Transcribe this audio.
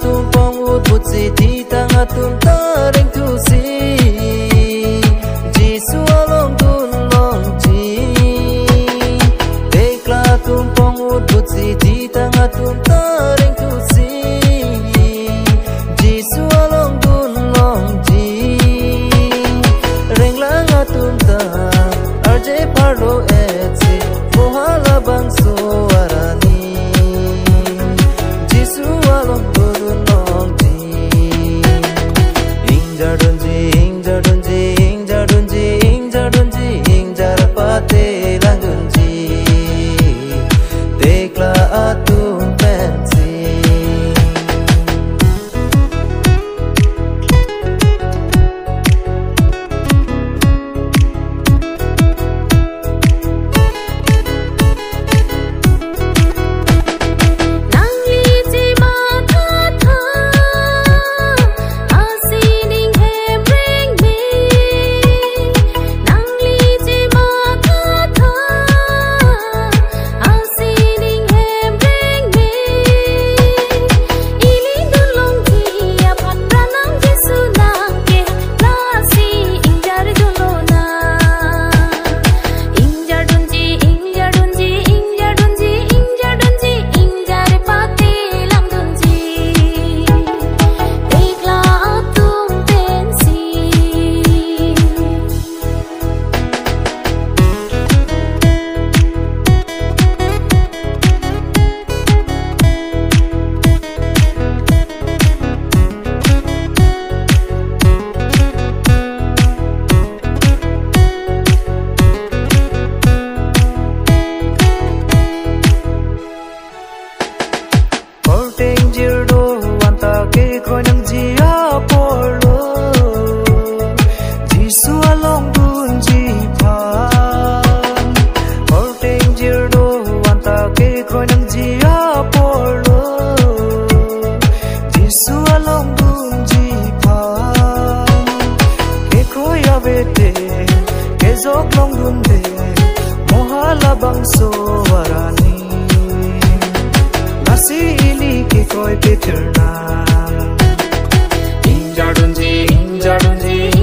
tum pong ut but si ti tang atum ta reng tu si Jisu along dun long ji Tekla tum pong ut but si ti tang atum ta reng tu si Jisu along dun long ji Reng lang atum ta arje parlo etsi mohala bang so arani Jisu along dun long ji Injadunji injadunji injadunji injadunji injarapate langunji Tekla atum pensi bangso warani nasi ili ke koi peterna injadunji injadunji